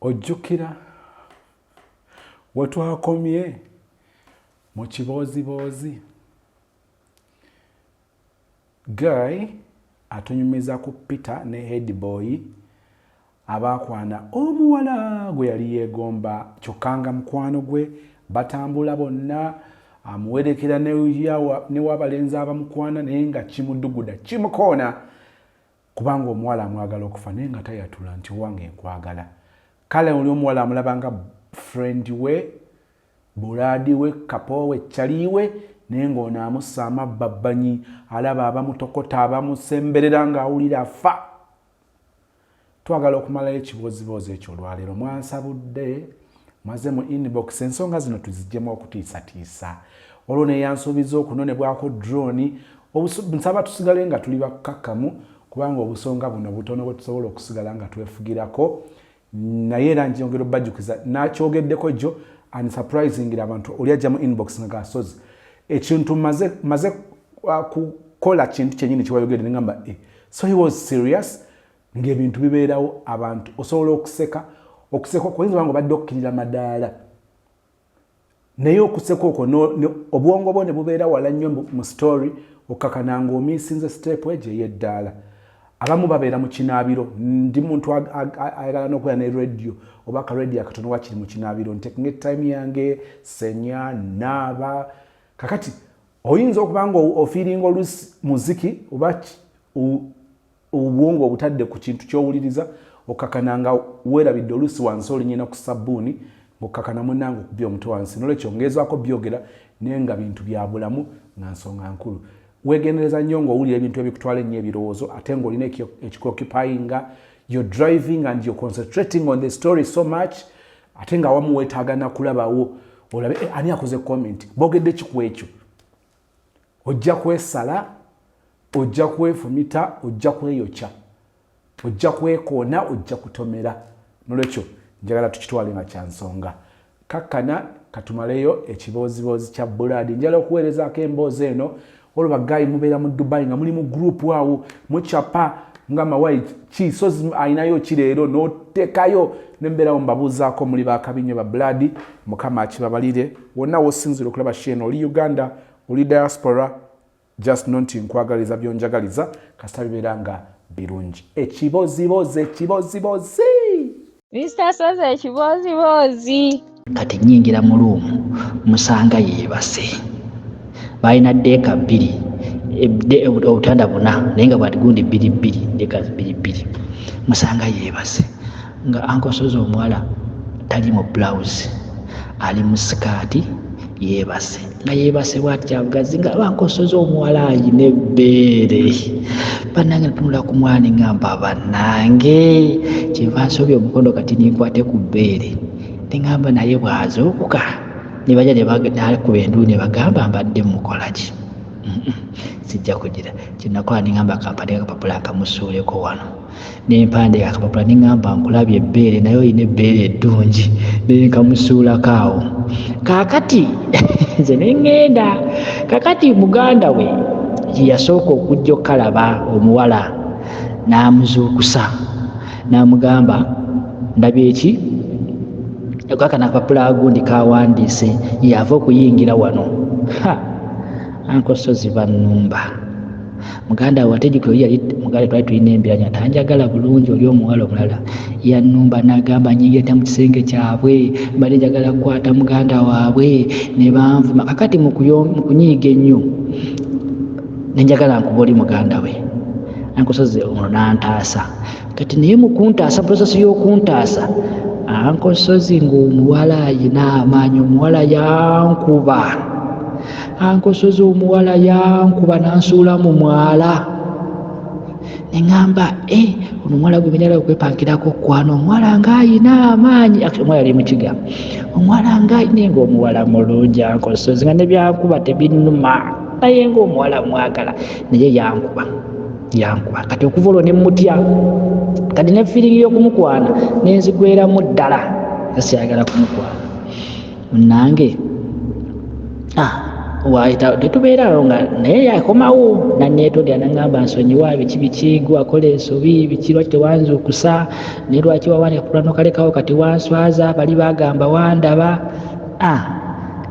ojjukira we twakomye mu kiboozibozi Guy atunyumiza ku Peter ne Headboy abakwana omuwala gwe yali yeegomba kyokka nga mukwano gwe batambula bonna amuwerekera ne w'abalenzi abamukwana naye nga kimudduguda kimukoona kubanga omuwala amwagala okufa naye nga tayatula nti wange nkwagala. Kale oli omuwala amulaba nga friend we, bulaadi we, kapo we, chali we, naye ng'ono amussa amabba bbanyi, alaba abamutokota abamusemberera ng'awulira afa. Twagala okumalayo ekiboozibozi ekyo olwaleero. Mwansabudde maze mu inbox ensonga zino tuziggyemu okutiisatiisa. Olwo ne yansuubiza okunonebwako drone. Nsaba tusigale nga tuli bakkakkamu kubanga obusonga buno butono bwe tusobola okusigala nga twefugirako. Naye era njongera obbajjukiza nakyogeddeko jjo unsurprisingly abantu oli ajja mu inbox nga gasozi ekintu maze kukola kintu kyennyini kiwayogedde ngamba so he was serious ng'ebintu bibeerawo abantu osobola okuseka kuyinza obanga obadde okkirira madaala naye okuseka okwo obwongo bwo ne bubeera wala nnyo mu story okkakana ng'omiisinze step egyo ey'eddaala. Abamu babeera mu kinaabiro, ndi muntu ayagala n'okubeera ne radio oba akaredio akatono wakiri mu kinaabiro ntekinga time yange senya naaba kakati oyinza okuba nga ofiiringa oluusi muziki oba obwongo obutadde ku kintu ky'owuliriza okkakana nga weerabidde oluusi wansi olinyina ku sabbuuni ng'okkakana munnange okubya omutwe wansi n'olwekyo ngezaako byogera naye nga bintu bya bulamu nga nsonga nkulu. Wegendereza nnyo ng'owulira ebintu ebikutwala ennyo ebirowoozo ate ng'olina ekikuoccupyinga you're driving and you're concentrating on the story so much ate nga wamu weetaaga nakulabawo olabe ani akoze comment boogedde kiku ekyo ojja kwesala ojja kwefumita ojja kweyokya ojja kwekoona ojja kutomera n'olwekyo njagala tukitwale nga kyansonga kakkana katumaleyo ekiboozibozi kya Buladi njala okuweerezaako emboozi eno olwo Guy mubeera mu Dubai nga muli mu group awo muchapa nga mawai kisozi ayinayo kireero n'oteekayo nembeerawo mbabuuzaako muli bakabinyo ba Buladi mukama akibabalire wonna wosinzire okulaba sheno oli Uganda oli diaspora just nonti nkwagaliza byonjagaliza kasita bibeera nga birungi ekiboozibozi Mr. Soze ekiboozibozi kati nyingira mu luumu musanga yeebase balina ddeeka bbiri obutanda buna naye nga bwatigundi bbiri ddeeka bbiri musanga yeebase nga ankosoza omuwala tali mu blouse ali mu sikaati yeebase nga yeebase bwati kyabugazi nga bankosoza omuwala ayina ebbeere bannange natunula ku mwana ngamba bannange kyenva nsobya omukono kati ninkwate ku bbeere neŋŋamba naye bw'azookuka ne bajja nekuba endu ne bagamba mbadde mukola ki sijja kugira kyenakola neŋŋamba kampandika akapapula nkamusuuleko wano nempandika akapapula neŋŋamba nkulabye ebbeere naye olina ebbeere eddungi naye nkamusuulako awo kaakati nze neŋŋenda kaakati muganda we yeyasooka okujja okukalaba omuwala n'amuzuukusa n'amugamba ndabye eki akakana akapapula agundi kawandiise yava okuyingira wano ankosozi bannumba muganda we ategeko yali muganda twali tulina embiranya tanjagala bulungi oli omuwala omulala yannumba n'agamba nyingireta mu kisenge kyabwe mbadde njagala kukwata muganda waabwe ne banvuma kakati mu kunyiiga ennyo nenjagala nkuba oli muganda we ankosozi ono n'antaasa kati naye mu kuntaasa prosesi y'okuntaasa ankosozi ng'omuwala ayina amaanyi omuwala yankuba ankosozi omuwala yankuba nansuula mu mwala neŋŋamba ono omuwala gwe benyala okwepankirako okwana omuwala ng'ayina amaanyi omuwala ali mukiga omuwala ng'ayina ng'omuwala mulungi ankosozi nga ne byankuba tebinnuma naye ng'omuwala mwagala naye yankuba kati okuva olwo ne mutya kati ne fiiringi y'okumukwana nenzigweramu ddala siyagala kumukwana nange waita tetubeerawo nga naye yakomawo nanneetondera naŋŋamba nsonyiwa biki biki gwakola ensobi biki lwaki tewanzuukusa naye lwaki wawanika ku lwano kalekawo kati wanswaza bali bagamba wandaba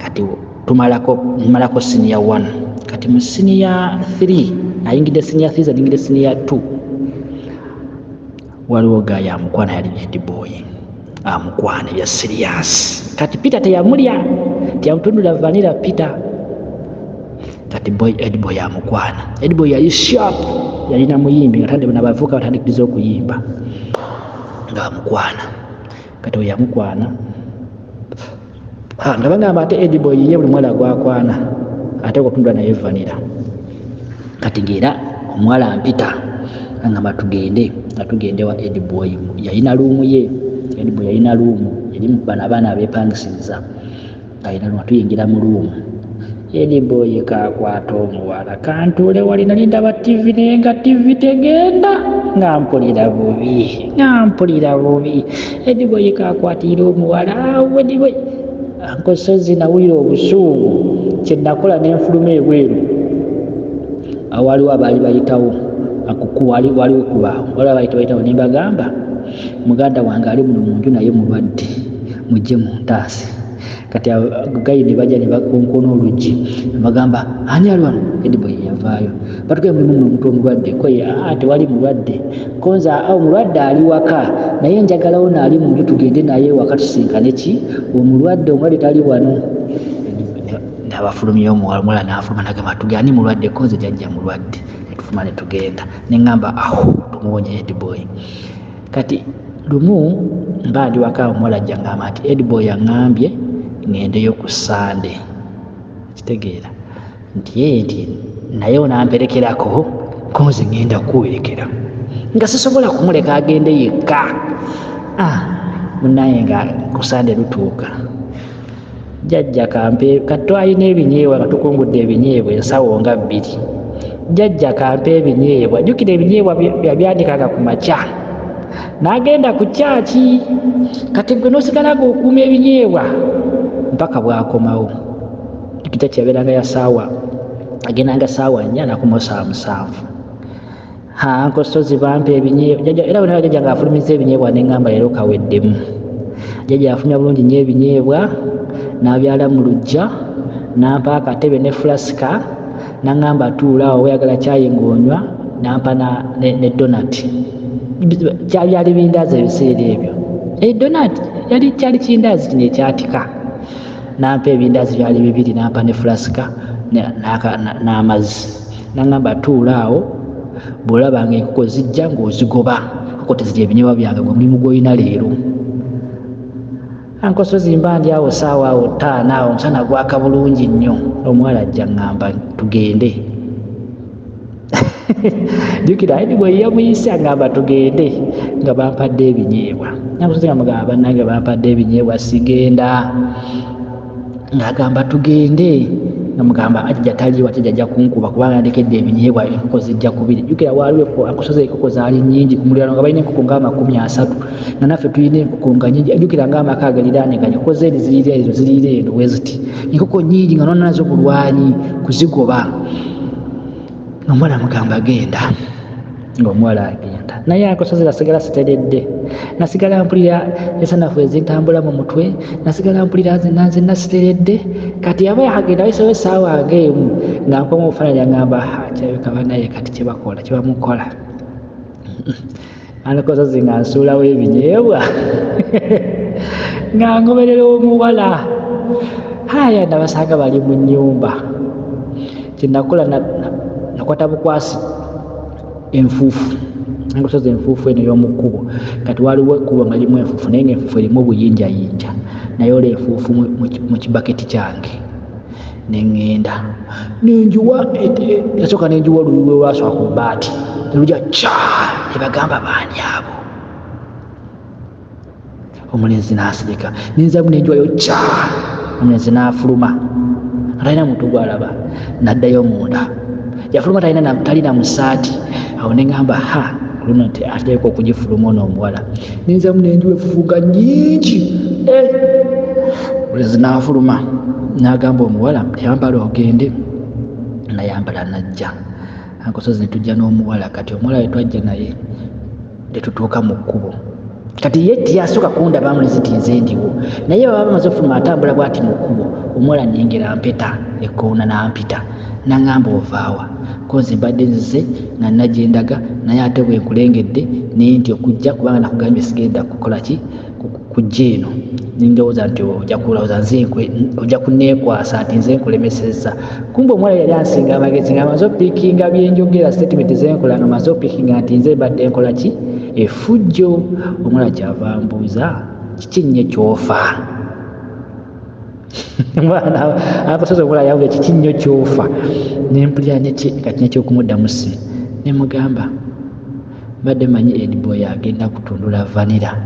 kati tumalako siniya 1 kati mu siniya 3 ayingidde siniya 3 ayingidde siniya 2 waliwo gayi amukwana yali headboy amukwana ya serious kati Peter teyamulya tiyamutundula vanilla Peter kati headboy amukwana headboy yali sharp yalina muyimbi nga tande nabavuka batandikiriza okuyimba nga amukwana kati oyo yamukwana nga bagamba ate headboy ye buli mwala gwakwana ate okutundula naye vanilla kati ngera omuwala Peter angamba tugende wa headboy yalina luumu ye headboy yalina luumu yali mubana abaana abeepangisiriza ayina luumu tuyingira mu luumu headboy kakwata omuwala kantuule wali nali ndaba TV naye nga TV tegenda nga mpulira bubi headboy kakwatira omuwala headboy nkosozi nawulira obusuumu kyenakola nenfuluma ebweru awaliwo abaali bayitawo waliwo kubaawo waliwo bayitawo nembagamba muganda wange ali muno munju naye mulwadde mujje muntaase kati gayi ne bajja ne bakonkona oluggi bagamba ani ali wano headboy yavaayo batugamba mulimu omuntu omulwadde koye tewali mulwadde konza omulwadde ali waka naye njagalawo naali munju tugende naye waka tusinkane ki omulwadde tali wano abafulumya omuwala n'afuluma nagamba tugani mulwadde konze jajja mulwadde netufuma netugenda neŋŋamba tumuwonye headboy kati lumu mba ndi waka omuwala ajja ngamba nti headboy aŋŋambye ŋŋendeyo ku Sande kitegeera nti naye onamperekerako konze ŋŋenda kuwerekera nga sisobola kumuleka agende yekka munaye nga ku Sande lutuuka jajja kampe katwalina ebinyeebwa nga tukungudde ebinyeebwa ensawo nga 2 jajja kampe ebinyeebwa jjukira ebinyeebwa byabyandikaga ku makya n'agenda ku kyaki kati gwe n'osigala ng'okuuma ebinyeebwa mpaka bw'akomawo jjukira kyabeeranga ya saawa agendanga saawa 4 n'akoma saawa 7 nkosozi bampa ebinyeebwa era bwe jajja ng'afulumiza ebinyeebwa neŋŋamba leero kaweddemu jajja yafulumya bulungi nnyo ebinyeebwa n'abyala mu luggya n'ampa akatebe ne fulasika n'aŋŋamba tuulaawo weyagala kyayi ng'onywa n'ampa ne donati byali bindaazi ebiseera ebyo donati kyali kindaazi kino ekyatika n'ampa ebindaazi byali 2 n'ampa ne fulasika n'amazzi n'aŋŋamba tuulaawo bw'olabanga enkoko zijja ng'ozigoba kuko tezirya ebinyeebwa byange gwe mulimu gw'olina leero ankosozi mba ndi awo saawa 5 awo omusana gwaka bulungi nnyo omuwala ajja ŋŋamba tugende jjukira headboy yamuyise aŋŋamba tugende nga bampadde ebinyeebwa ankosozi amugamba bannange bampadde ebinyeebwa sigenda ng'agamba tugende namugamba ajja taliiwa kijajja kunkuba kubanga ndekedde ebinyeebwa enkoko zijja 2 jjukira waaliwo ankosozi enkoko zaali nnyingi ku muliraano nga balina enkoko nga 30 nga naffe tulina enkoko nga nnyingi jjukira ng'amaka agaliraaniganya enkoko zeeri ziriira ezo ziriira eno bwe ziti enkoko nnyingi nga nona nazo bulwanyi kuzigoba ng'omuwala amugamba genda ng'omuwala agenda naye ankosozi nasigala siteredde nasigala mpulira esanafu ezintambula mu mutwe nasigala mpulira nzenna siteredde kati yaba yakagenda wayisewo essaawa ng'emu nga nkoma obufaananyi aŋŋamba kyabika banaye kati kyebamukola ankosozi nga nsuulawo ebinyeebwa nga ngoberera omuwala nabasanga bali mu nnyumba kyenakola nakwata bukwasi enfuufu ankosozi enfuufu eno ey'omu kkubo kati waliwo ekkubo nga limu enfuufu naye ngaenfuufu erimu obuyinjayinja naye olwo enfuufu mu kibaketi kyange neŋŋenda nenjuwa yasooka nenjuwa oluyiwe lwasooka ku bbaati nelujja nebagamba baani abo omulenzi n'asirika nenzamu nenjuwayo omulenzi n'afuluma talina muntu gwalaba n'addayo munda yafuluma talina musaati awo neŋŋamba luno nti ateeka okugifuluma ono omuwala nenzamu nenjuwa efufuga nnyingi omulenzi n'afuluma n'agamba omuwala yambala ogende, nayambala najja. Ankosozi ne tujja n'omuwala. Kati omuwala we twajja naye ne tutuuka mu kkubo. Kati ye tiyasooka kundaba mulezi nti nze ndiwo, naye baba bamaze ofuluma atambula bw'ati mu kkubo, omuwala nnengera mpeta ekkoona n'ampita n'aŋŋamba ovaawa, ko nze mbadde nzize nga nagyendaga, naye ate bwe nkulengedde naye nti okujja kubanga nakugambye sigenda kukola ki kujja eno, nindowooza nti ojja kunneekwasa ati nze nkulemesezza. Kumbe omuwala yali ansinga amagezi nga amaze opiikinga byenjogera, statement zenkola nga amaze opiikinga nti nze mbadde nkola ki efujjo. Omuwala kyava mbuuza kiki nnyo kyofa? Ankosozi omuwala yawuga kiki nnyo kyofa, nempulira kati nekyokumuddamu si nemugamba mbadde manyi Ediboy agenda kutundula vanira,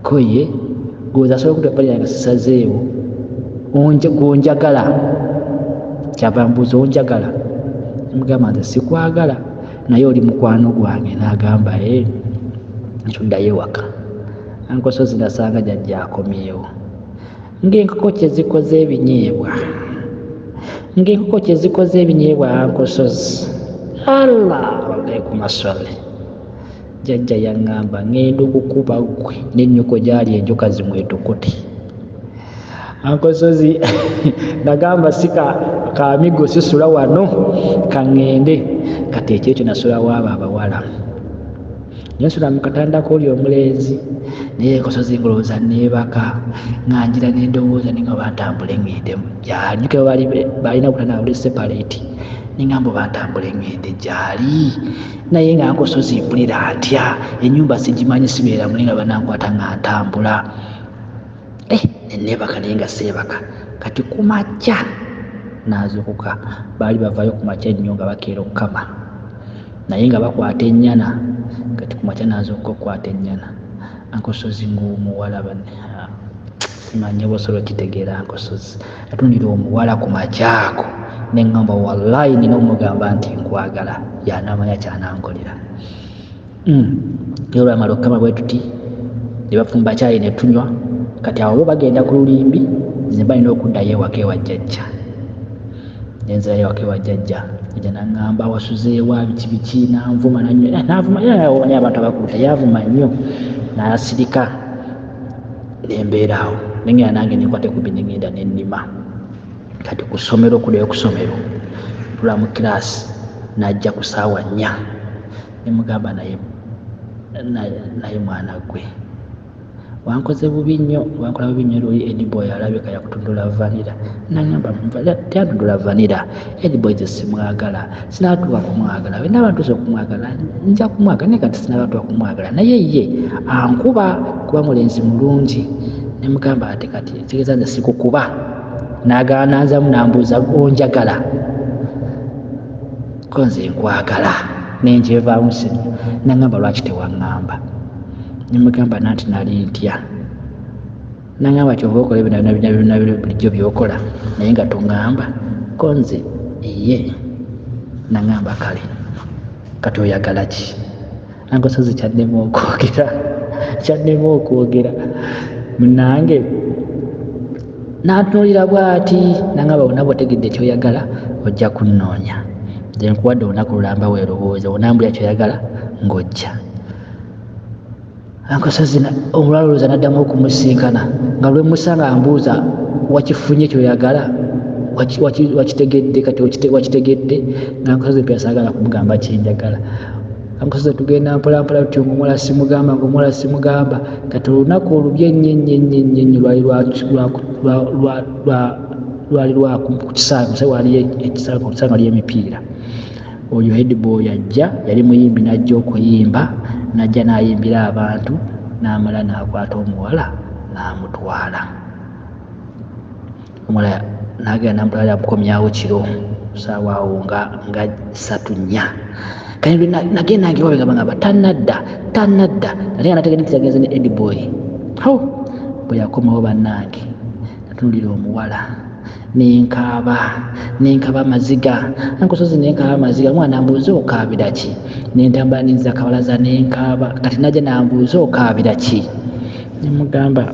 ko ye goza asobola okutupanira nga sisazeewo gonjagala. Kyava mbuuza onjagala? Nemugamba nze sikwagala naye oli mukwano gwange. N'agamba tuddayo ewaka. Ankosozi nasanga jjajja akomyewo ng'enkoko kyezikoze ebinyeebwa, Ankosozi Allah ku masole. Jjajja yaŋŋamba ŋŋenda okukuba ggwe n'ennyoko gyali enjoka zimwetukute. Ankosozi nagamba sika kaamigo sisula wano kaŋŋende. Kati ekyo nasulawo abo abawala, nsula mu katanda kooli omulenzi, naye Ankosozi ngolowooza neebaka nga njira n'endowooza ninga bantambule ŋŋende gyali. Njuke balina okutandika buli separate, ningamba bantambule ŋŋende gyali, naye nga Ankosozi mpulira ntya, ennyumba sigimanyi sibeera muli nga banankwata nga ntambula. Neebaka naye nga seebaka. Kati kumakya nazuukuka, baali bavayo kumakya nnyo nga bakeera okukama, naye nga bakwata ennyana. Kati kumakya nazuukuka okukwata ennyana. Ankosozi ng'omuwala simanyi bosolo kitegeera. Ankosozi natundira omuwala ku makyako neŋŋamba wallahi nina omugamba nti nkwagala, yanamanya kyanankolera. Era olwamala okukama bwe tuti ne bafumba kyayi ne tunywa. Kati awo bo bagenda ku lulimbi, nze balina okuddayo ewaka ewa jjajja. Nenzirayo ewaka ewa jjajja, jjajja naŋŋamba wasuzeewo biki nanvuma naye abantu abakuuta yavuma nnyo n'asirika. Nembeera awo nengenda nange nenkwata ekubi nengenda nennima. Kati ku ssomero kuddayo ku ssomero tula mu kiraasi, najja ku ssaawa 4 nemugamba naye mwana gwe wankoze bubi nnyo, wankola bubi nnyo luli Ediboy alabika yakutundula vanira. Naŋŋamba teyatundula vanira, Ediboy ze simwagala, sinatuuka kumwagala. Bwe ndaba ntuuse okumwagala nja kumwagala, naye kati sinabatuuka kumwagala, naye ye ankuba kuba mulenzi mulungi. Nemugamba ate kati ntegeeza nze sikukuba. N'agaananzamu n'ambuuza onjagala, ko nze nkwagala nenjevaamu sinyo. Naŋŋamba lwaki tewaŋŋamba? Nemugamba nanti nali ntya. Naŋŋamba kyova okola ebyo bulijjo byokola naye nga toŋŋamba, ko nze ye. Naŋŋamba kale kati oyagala ki? Ankosozi kyaddemu okwogera munange n'atunuulira bw'ati. Naŋŋamba bonna bw'otegedde kyoyagala ojja kunnoonya, nze nkuwadde olunaku lulamba weerowooza, onambulira kyoyagala ng'ojja. Ankosozi omulwaluluza n'addamu okumusinkana nga lwe musanga ambuuza wakifunye kyoyagala, wakitegedde? Kati wakitegedde? Ankosozi pyasagala kumugamba kyenjagala. Ankosozi tugenda mpolampola tutyo, ng'omulala simugamba. Kati olunaku olubye ennyo lwali lwakukisanga waliyo ekisanga waliyo emipiira. Oyo Ediboy ajja, yali muyimbi, n'ajja okuyimba, n'ajja n'ayimbira abantu, n'amala n'akwata omuwala n'amutwala. Omuwala n'agenda n'amutwala amukomyawo kiro ssaawa awo nga 3:4. Kati nagenda ngewabegamba tannadda nali nga nategedde nti yagenze ne Ediboy. Bwe yakomawo bannange natunulira omuwala nenkaaba amaziga. Ankosozi nenkaaba amaziga, omwana ambuuza okaabira ki? Nentambula ninza akabalaza nenkaaba. Kati najja nambuuza okaabira ki? Nemugamba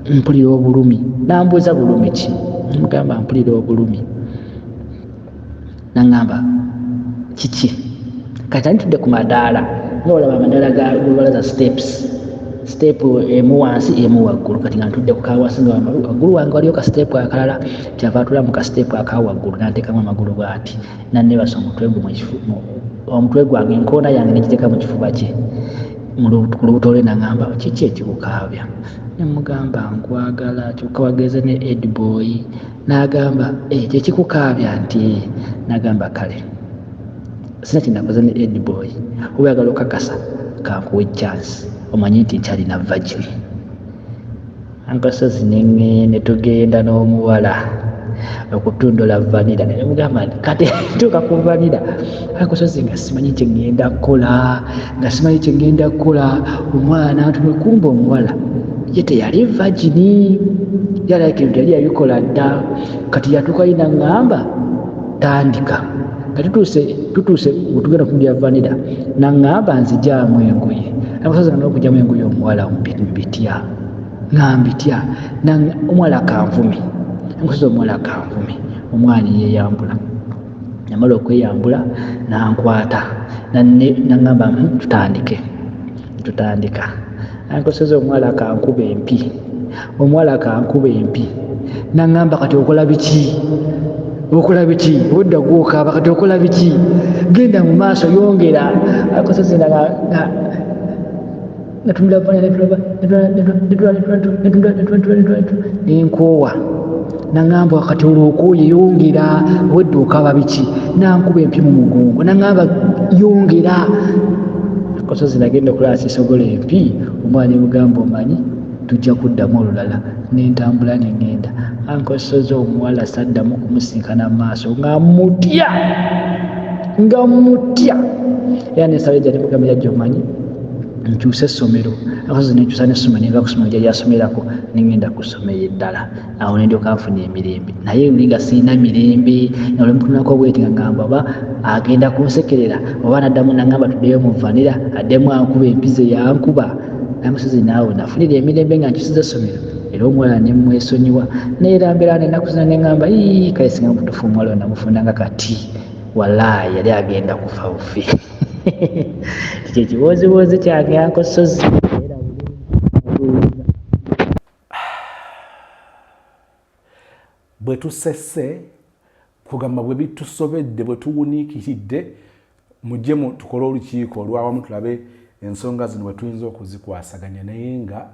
mpulira obulumi. Nambuuza bulumi ki? mugamba mpulira obulumi nangamba kiki kati ntudde ku madaala ng'olaba amadaala ga lubalaza step emu wansi emu waggulu kati nga ntudde ku kawasi nga waggulu wange waliyo ka step akalala kyava atula mu ka step akawaggulu nanteekamu amagulu bw'ati nannebasa omutwe gwange enkoona yange nekiteeka mu kifuba kye ku lubuto lwe nangamba kiki ekikukaabya nemugamba nkwagala kyokka wageze ne Edboy n'agamba kyekikukaabya nti n'agamba kale sina kyenakoze ne Edboy oba oyagala okakasa kankuwa chance omanyi nti nkyalina virgin ankasozi ne tugenda n'omuwala okutundula vanira nemugamba kati tuuka ku vanira ankasozi nga simanyi kyengenda kukola omwana tumwekumba omuwala ye teyali virgin yalabika ebintu yali yabikola dda kati yatukalina ŋŋamba tandika kati tutuuse wetugenda kumulya vanira naŋŋamba nzijaamu engoye akasozi nga n'okugyamu engoye omuwala mbitya omwala kanvumi ankasozi omuwala kanvumi omwana yeyambula namala okweyambula nankwata naŋŋamba tutandika ankasozi omwala kankuba empi naŋŋamba kati okola biki obudda gwokaaba kati okola biki genda mu maaso yongera ankasozi nenkoowa naŋŋamba kati olwokooye yongera obudde okaaba biki nankuba empi mu mugongo naŋŋamba yongera ankasozi nagenda okulasiisogola empi omwana emugamba omanyi tujja kuddamu olulala nentambula negenda ankasozi omuwala saddamu kumusinkana mu maaso nga mutya era nensaba ejja nemugamba jajja omanyi nkyusa essomero ankasozi nenkyusa n'essomero nenva ku ssomero gyasomerako negenda ku ssomero eddala awo nendyoka nfuna emirembe naye nga sirina mirembe nolwemutunako bweti nga ngamba oba agenda kunsekerera oba naddamu naŋŋamba tuddeyo mu vanira addemu ankuba empize yankuba ankasozi naawe nafunira emirembe nga nkyusiza essomero era omuwala nemwesonyiwa nerambera nenaku zina neŋŋamba kale singa mutufu omuwala we namufunanga kati walaayi yali agenda kufa bufi kyekibooziboozi kyange ankasozi bwe tusese kugamba bwe bitusobedde bwe tuwuniikiridde mujje tukole olukiiko olwawamu tulabe ensonga zino bwe tuyinza okuzikwasaganya naye nga